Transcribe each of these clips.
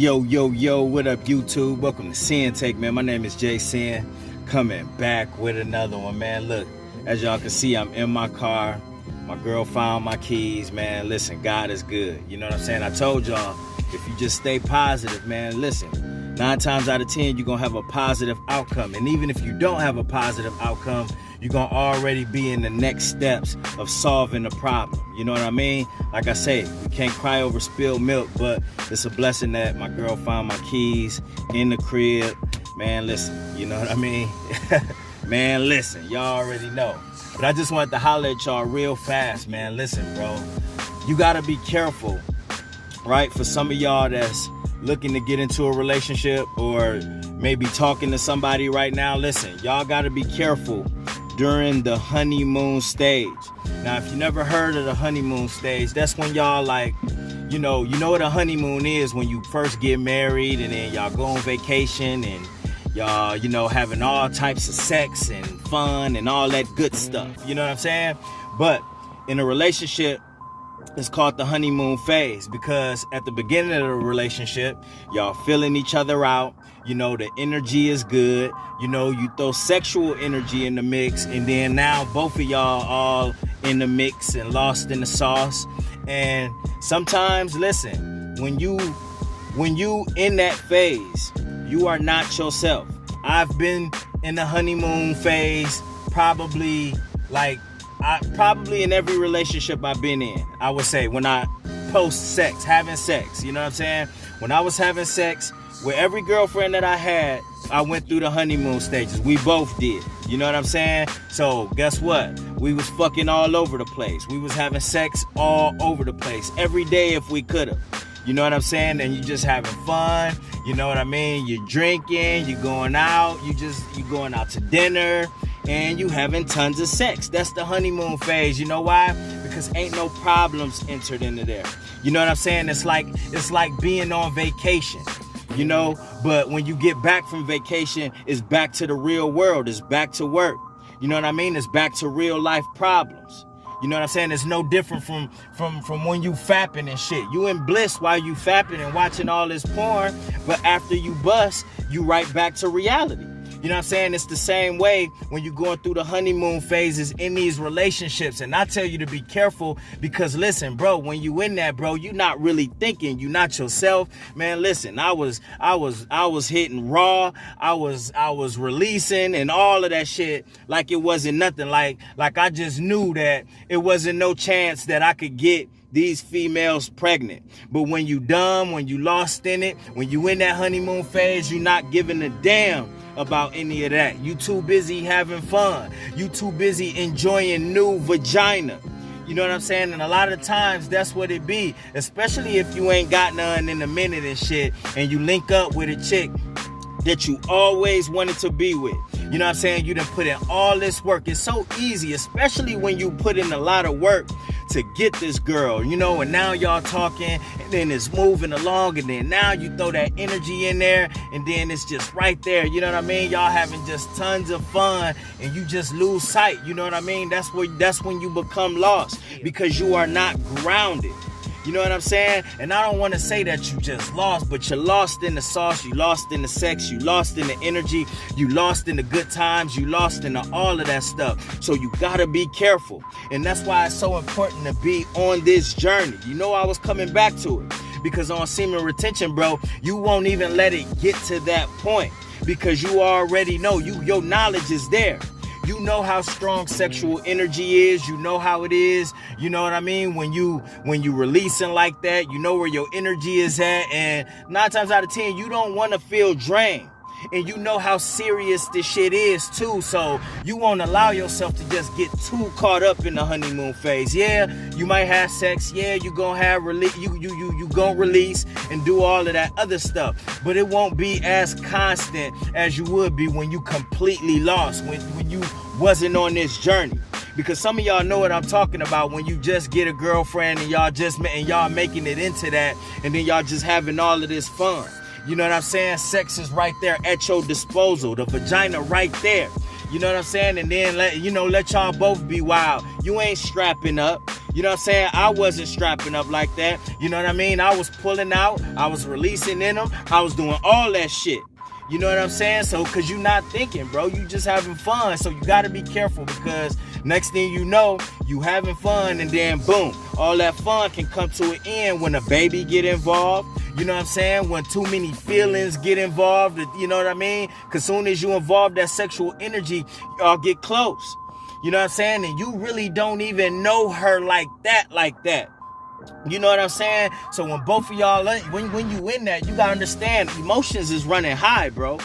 Yo, what up, YouTube? Welcome to Sinn-Take, man. My name is Sin, coming back with another one, man. Look, as y'all can see, I'm in my car. My girl found my keys, man. Listen, God is good. You know what I'm saying? I told y'all, if you just stay positive, man, listen, 9 times out of 10, you're going to have a positive outcome. And even if you don't have a positive outcome, you're going to already be in the next steps of solving the problem. You know what I mean? Like I say, you can't cry over spilled milk, but it's a blessing that my girl found my keys in the crib. Man, listen, you know what I mean? Man, listen, y'all already know. But I just wanted to holler at y'all real fast, man. Listen, bro, you got to be careful, right? For some of y'all that's looking to get into a relationship or maybe talking to somebody right now, listen, y'all got to be careful during the honeymoon stage. Now, if you never heard of the honeymoon stage, that's when y'all like, you know what a honeymoon is, when you first get married and then y'all go on vacation and y'all, having all types of sex and fun and all that good stuff. You know what I'm saying? But in a relationship, it's called the honeymoon phase because at the beginning of the relationship, y'all feeling each other out. The energy is good. You throw sexual energy in the mix, and then now both of y'all all in the mix and lost in the sauce. And sometimes, listen, when you in that phase, you are not yourself. I've been in the honeymoon phase probably in every relationship I've been in. I would say when I having sex, you know what I'm saying? When I was having sex with every girlfriend that I had, I went through the honeymoon stages. We both did. You know what I'm saying? So guess what? We was fucking all over the place. We was having sex all over the place every day if we could have. You know what I'm saying? And you just having fun. You know what I mean? You're drinking, you're going out, you going out to dinner, and you having tons of sex. That's the honeymoon phase. You know why? Because ain't no problems entered into there. You know what I'm saying? It's like being on vacation. But when you get back from vacation, it's back to the real world. It's back to work. You know what I mean? It's back to real life problems. You know what I'm saying? It's no different from when you fapping and shit. You in bliss while you fapping and watching all this porn, but after you bust, you right back to reality. You know what I'm saying? It's the same way when you're going through the honeymoon phases in these relationships. And I tell you to be careful because, listen, bro, when you in that, bro, you're not really thinking. You're not yourself. Man, listen, I was hitting raw. I was releasing and all of that shit like it wasn't nothing. Like I just knew that it wasn't no chance that I could get these females pregnant. But when you dumb, when you lost in it, when you in that honeymoon phase, you're not giving a damn about any of that. You too busy having fun. You too busy enjoying new vagina. You know what I'm saying? And a lot of times that's what it be, especially if you ain't got none in a minute and shit, and you link up with a chick that you always wanted to be with. You know what I'm saying? You done put in all this work. It's so easy, especially when you put in a lot of work to get this girl, and now y'all talking, and then it's moving along, and then now you throw that energy in there, and then it's just right there. You know what I mean? Y'all having just tons of fun, and you just lose sight. You know what I mean? That's when you become lost, because you are not grounded. You know what I'm saying? And I don't want to say that you just lost, but you're lost in the sauce, you lost in the sex, you lost in the energy, you lost in the good times, you lost in all of that stuff. So you gotta be careful. And that's why it's so important to be on this journey. I was coming back to it. Because on semen retention, bro, you won't even let it get to that point. Because you already know, your knowledge is there. You know how strong sexual energy is. You know how it is. You know what I mean? When you releasing like that, you know where your energy is at. And 9 times out of 10, you don't want to feel drained. And you know how serious this shit is too. So you won't allow yourself to just get too caught up in the honeymoon phase. Yeah, you might have sex. Yeah, you gonna have you gonna release and do all of that other stuff. But it won't be as constant as you would be when you completely lost, when you wasn't on this journey. Because some of y'all know what I'm talking about, when you just get a girlfriend and y'all making it into that, and then y'all just having all of this fun. You know what I'm saying? Sex is right there at your disposal. The vagina right there. You know what I'm saying? And then let y'all both be wild. You ain't strapping up. You know what I'm saying? I wasn't strapping up like that. You know what I mean? I was pulling out. I was releasing in them. I was doing all that shit. You know what I'm saying? So, because you're not thinking, bro. You just having fun. So, you got to be careful, because next thing you know, you having fun, and then boom, all that fun can come to an end when a baby get involved. You know what I'm saying? When too many feelings get involved, you know what I mean? Because soon as you involve that sexual energy, y'all get close. You know what I'm saying? And you really don't even know her like that. You know what I'm saying? So when both of y'all, when you in that, you gotta understand, emotions is running high, bro.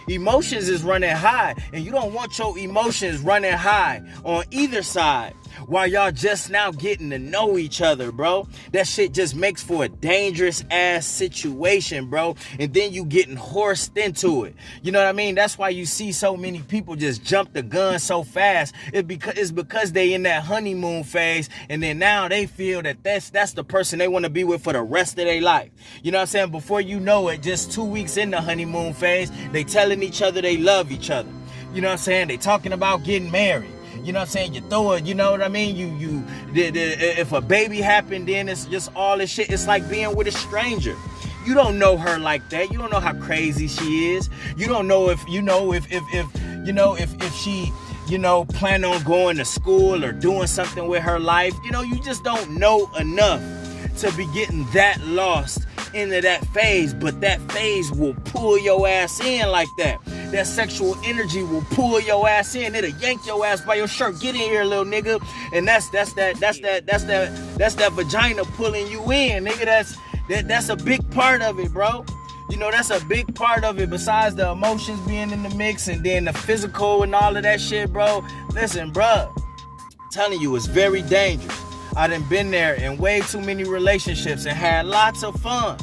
Emotions is running high, and you don't want your emotions running high on either side while y'all just now getting to know each other, bro. That shit just makes for a dangerous ass situation, bro. And then you getting horsed into it. You know what I mean? That's why you see so many people just jump the gun so fast. It's because they in that honeymoon phase, and then now they feel that that's the person they want to be with for the rest of their life. You know what I'm saying? Before you know it, just 2 weeks in the honeymoon phase, they telling each other they love each other. You know what I'm saying? They talking about getting married. You know what I'm saying? You throw it, you know what I mean? If a baby happened, then it's just all this shit. It's like being with a stranger. You don't know her like that. You don't know how crazy she is. You don't know if she, plan on going to school or doing something with her life. You just don't know enough to be getting that lost into that phase. But that phase will pull your ass in like that. That sexual energy will pull your ass in. It'll yank your ass by your shirt. Get in here, little nigga. And that's that vagina pulling you in, nigga. That's a big part of it, bro. That's a big part of it, besides the emotions being in the mix and then the physical and all of that shit, bro. Listen, bro, I'm telling you, it's very dangerous. I done been there in way too many relationships and had lots of fun.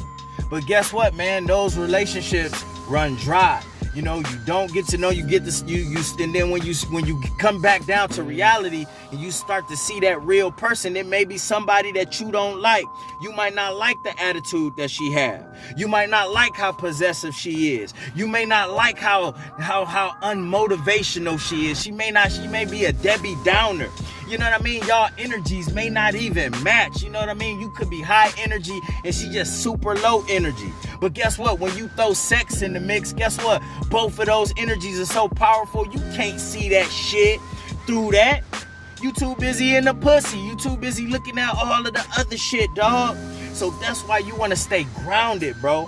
But guess what, man? Those relationships run dry. You don't get to know, you get this, and then when you come back down to reality and you start to see that real person, it may be somebody that you don't like. You might not like the attitude that she has. You might not like how possessive she is. You may not like how unmotivational she is. She may be a Debbie Downer. You know what I mean? Y'all energies may not even match. You know what I mean? You could be high energy and she just super low energy. But guess what? When you throw sex in the mix, guess what? Both of those energies are so powerful, you can't see that shit through that. You too busy in the pussy. You too busy looking at all of the other shit, dog. So that's why you want to stay grounded, bro.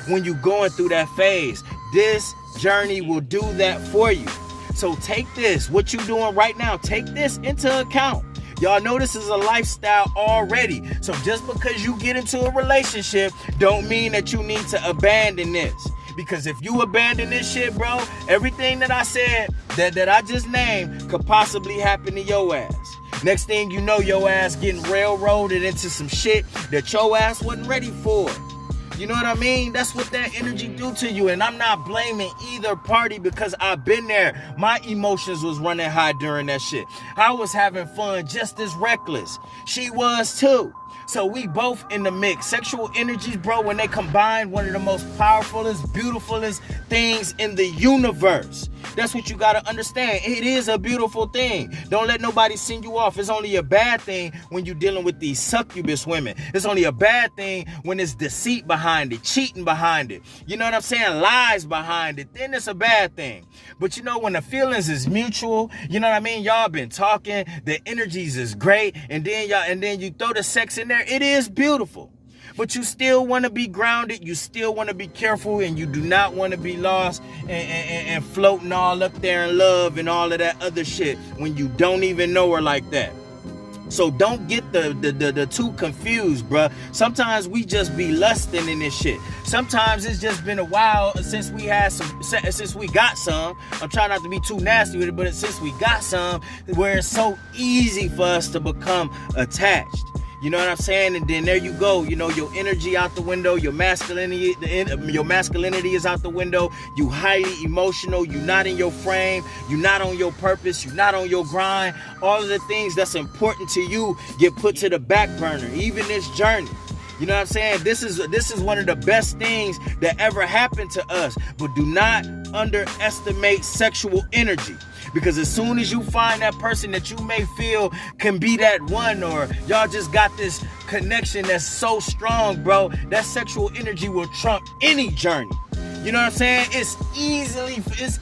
When you going through that phase, this journey will do that for you. So take this, what you doing right now, take this into account. Y'all know this is a lifestyle already. So just because you get into a relationship don't mean that you need to abandon this. Because if you abandon this shit, bro, everything that I said, that I just named, could possibly happen to your ass. Next thing you know, your ass getting railroaded into some shit that your ass wasn't ready for. You know what I mean? That's what that energy do to you. And I'm not blaming either party, because I've been there. My emotions was running high during that shit. I was having fun just as reckless. She was too. So we both in the mix. Sexual energies, bro, when they combine, one of the most powerfulest, beautifulest things in the universe. That's what you gotta understand. It is a beautiful thing. Don't let nobody send you off. It's only a bad thing when you're dealing with these succubus women. It's only a bad thing when there's deceit behind it, cheating behind it. You know what I'm saying? Lies behind it. Then it's a bad thing. But when the feelings is mutual, you know what I mean? Y'all been talking, the energies is great, and then you throw the sex in there. It is beautiful. But you still want to be grounded, you still want to be careful, and you do not want to be lost and floating all up there in love and all of that other shit when you don't even know her like that. So don't get the two confused, bruh. Sometimes we just be lusting in this shit. Sometimes it's just been a while since we got some. I'm trying not to be too nasty with it, but since we got some, where it's so easy for us to become attached. You know what I'm saying? And then there you go. Your energy out the window. Your masculinity is out the window. You highly emotional. You're not in your frame. You're not on your purpose. You're not on your grind. All of the things that's important to you get put to the back burner. Even this journey. You know what I'm saying? This is one of the best things that ever happened to us. But do not underestimate sexual energy. Because as soon as you find that person that you may feel can be that one, or y'all just got this connection that's so strong, bro, that sexual energy will trump any journey. You know what I'm saying? It's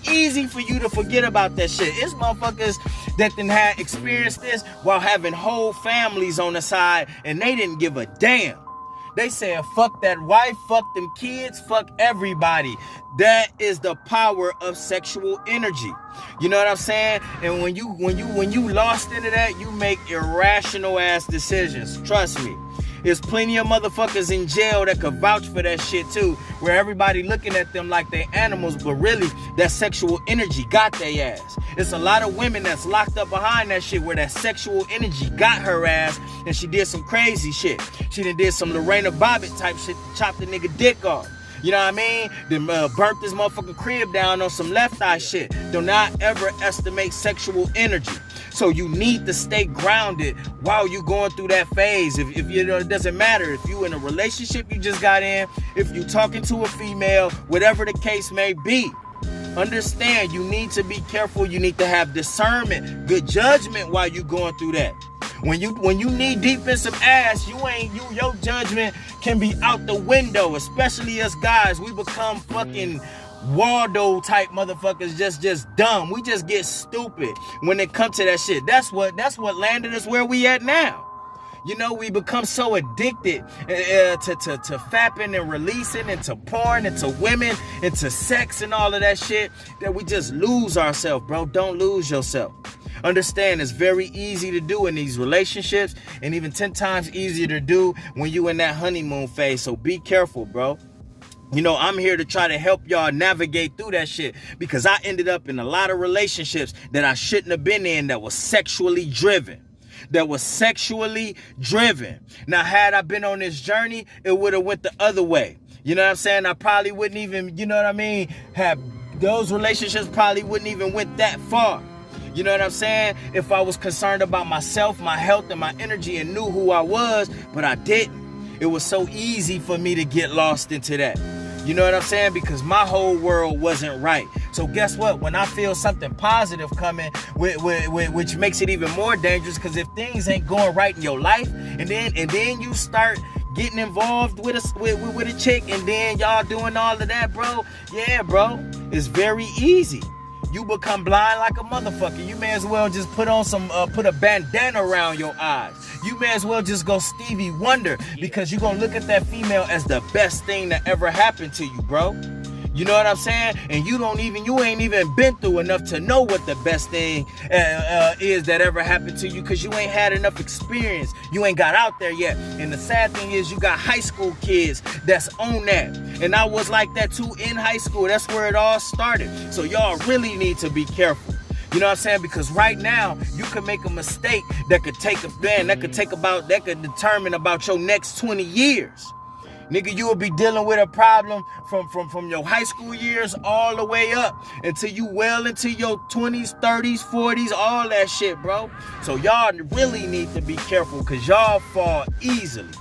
easy for you to forget about that shit. It's motherfuckers that then had experienced this while having whole families on the side, and they didn't give a damn. They said, fuck that wife, fuck them kids, fuck everybody. That is the power of sexual energy. You know what I'm saying? And when you lost into that, you make irrational ass decisions. Trust me. There's plenty of motherfuckers in jail that could vouch for that shit too, where everybody looking at them like they animals, but really that sexual energy got their ass. It's a lot of women that's locked up behind that shit where that sexual energy got her ass, and she did some crazy shit. She done did some Lorena Bobbitt type shit to chop the nigga dick off. You know what I mean? Then burnt this motherfucking crib down on some left eye shit. Do not ever estimate sexual energy. So you need to stay grounded while you going through that phase. If you know, it doesn't matter if you in a relationship you just got in, if you talking to a female, whatever the case may be. Understand, you need to be careful. You need to have discernment, good judgment while you going through that. When you knee deep in some ass, your judgment can be out the window. Especially us guys, we become fucking Waldo type motherfuckers, just dumb. We just get stupid when it comes to that shit. That's what landed us where we at now. You know, we become so addicted to fapping and releasing, and to porn, and to women, and to sex and all of that shit, that we just lose ourselves, bro. Don't lose yourself. Understand, it's very easy to do in these relationships, and even 10 times easier to do when you in that honeymoon phase. So be careful, bro. You know, I'm here to try to help y'all navigate through that shit, because I ended up in a lot of relationships that I shouldn't have been in, that was sexually driven. Now, had I been on this journey, it would have went the other way. You know what I'm saying? I probably wouldn't even, you know what I mean, have those relationships probably wouldn't even went that far. You know what I'm saying? If I was concerned about myself, my health, and my energy, and knew who I was, but I didn't. It was so easy for me to get lost into that. You know what I'm saying? Because my whole world wasn't right. So guess what? When I feel something positive coming, which makes it even more dangerous, because if things ain't going right in your life, and then you start getting involved with a chick, and then y'all doing all of that, bro. Yeah, bro. It's very easy. You become blind like a motherfucker. You may as well just put on put a bandana around your eyes. You may as well just go Stevie Wonder, because you're gonna look at that female as the best thing that ever happened to you, bro. You know what I'm saying? And you ain't even been through enough to know what the best thing is that ever happened to you, because you ain't had enough experience. You ain't got out there yet. And the sad thing is, you got high school kids that's on that. And I was like that too in high school. That's where it all started. So y'all really need to be careful. You know what I'm saying? Because right now, you can make a mistake that could determine about your next 20 years. Nigga, you will be dealing with a problem from your high school years all the way up until you well into your 20s, 30s, 40s, all that shit, bro. So y'all really need to be careful, because y'all fall easily.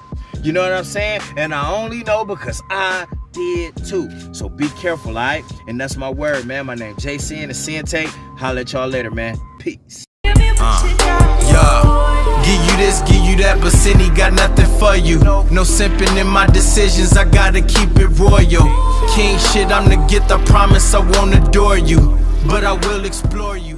You know what I'm saying? And I only know because I did too. So be careful, all right? And that's my word, man. My name is JC and the Sinn-Take. Holla at y'all later, man. Peace. Give you this, give you that, but Cindy got nothing for you. No simping in my decisions, I gotta keep it royal. King shit, I'm to get the promise, I won't adore you, but I will explore you.